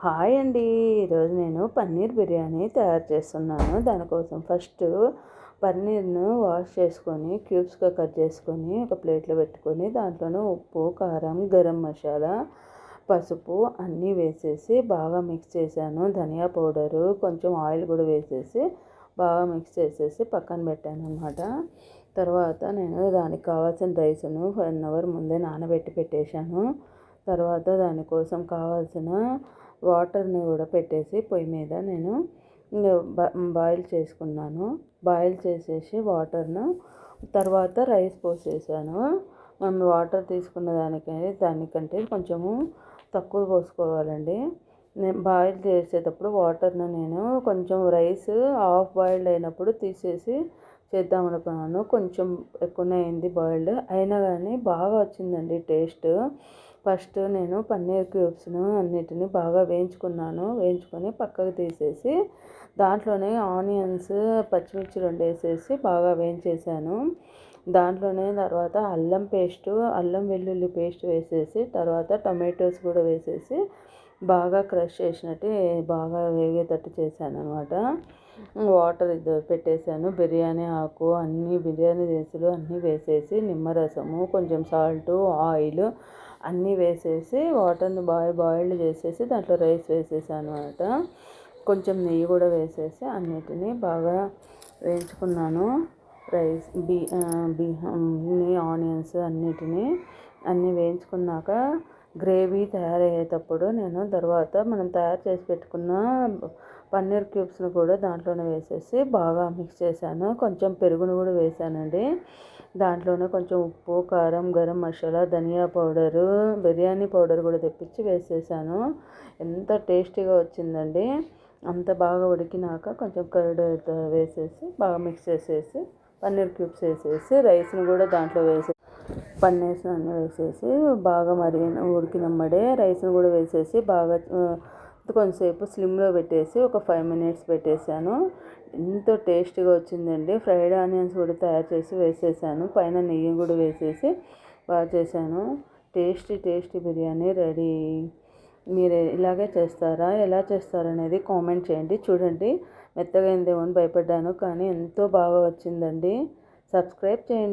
Hi అండి. ఈరోజు నేను పన్నీర్ బిర్యానీ తయారు చేస్తున్నాను. దానికోసం ఫస్ట్ పన్నీర్ను వాష్ చేసుకొని క్యూబ్స్గా కట్ చేసుకొని ఒక ప్లేట్లో పెట్టుకొని దాంట్లోనే ఉప్పు, కారం, గరం మసాలా, పసుపు అన్నీ వేసేసి బాగా మిక్స్ చేశాను. ధనియా పౌడరు, కొంచెం ఆయిల్ కూడా వేసేసి బాగా మిక్స్ చేసేసి పక్కన పెట్టాను అన్నమాట. తర్వాత నేను దానికి కావాల్సిన రైస్ను 1 అవర్ ముందే నానబెట్టి పెట్టేశాను. తర్వాత దానికోసం కావాల్సిన వాటర్ని కూడా పెట్టేసి పొయ్యి మీద నేను బాయిల్ చేసుకున్నాను. బాయిల్ చేసేసి వాటర్ను తర్వాత రైస్ పోసేసాను. మనం వాటర్ తీసుకున్న దానికంటే కొంచెము తక్కువ పోసుకోవాలండి. నేను బాయిల్ చేసేటప్పుడు వాటర్ను నేను కొంచెం రైస్ హాఫ్ బాయిల్డ్ అయినప్పుడు తీసేసి చేద్దాం అనుకున్నాను. కొంచెం ఎక్కువనే అయింది బాయిల్డ్ అయినా కానీ బాగా వచ్చిందండి టేస్ట్. ఫస్ట్ నేను పన్నీర్ క్యూబ్స్ను అన్నిటిని బాగా వేయించుకొని పక్కకు తీసేసి దాంట్లోనే ఆనియన్స్, పచ్చిమిర్చి 2 వేసేసి బాగా వేయించేసాను. దాంట్లోనే తర్వాత అల్లం వెల్లుల్లి పేస్ట్ వేసేసి తర్వాత టమాటోస్ కూడా వేసేసి బాగా క్రష్ చేసినట్టు బాగా వేగేటట్టు చేశాను అనమాట. వాటర్ పెట్టేశాను. బిర్యానీ ఆకు అన్నీ బిర్యానీ దినుసులు అన్నీ వేసేసి నిమ్మరసము, కొంచెం సాల్టు, ఆయిల్ అన్నీ వేసేసి వాటర్ని బాయిల్డ్ చేసేసి దాంట్లో రైస్ వేసేసాను అనమాట. కొంచెం నెయ్యి కూడా వేసేసి అన్నిటినీ బాగా వేయించుకున్నాను. రైస్ ఆనియన్స్ అన్నీ వేయించుకున్నాక గ్రేవీ తయారయ్యేటప్పుడు నేను తర్వాత మనం తయారు చేసి పెట్టుకున్న పన్నీర్ క్యూబ్స్ని కూడా దాంట్లోనే వేసేసి బాగా మిక్స్ చేశాను. కొంచెం పెరుగును కూడా వేసానండి. దాంట్లోనే కొంచెం ఉప్పు, కారం, గరం మసాలా, ధనియా పౌడరు, బిర్యానీ పౌడర్ కూడా తెప్పించి వేసేసాను. ఎంత టేస్టీగా వచ్చిందండి. అంత బాగా ఉడికినాక కొంచెం కర్డ్ వేసేసి బాగా మిక్స్ చేసేసి పన్నీర్ క్యూబ్స్ వేసేసి రైస్ని కూడా దాంట్లో పన్నీర్స్ అన్నీ వేసేసి బాగా ఉడికినమ్మడే రైస్ని కూడా వేసేసి బాగా కొంచెంసేపు స్లిమ్లో పెట్టేసి ఒక 5 మినిట్స్ పెట్టేశాను. ఎంతో టేస్టీగా వచ్చిందండి. ఫ్రైడ్ ఆనియన్స్ కూడా తయారు చేసి వేసేసాను. పైన నెయ్యి కూడా వేసేసి బాగా చేశాను. Tasty biryani ready. మీరు ఇలాగే చేస్తారా? ఎలా చేస్తారనేది కామెంట్ చేయండి. చూడండి, మెత్తగా అయిందేమో అని భయపడ్డాను కానీ ఎంతో బాగా వచ్చిందండి. సబ్స్క్రైబ్ చేయండి.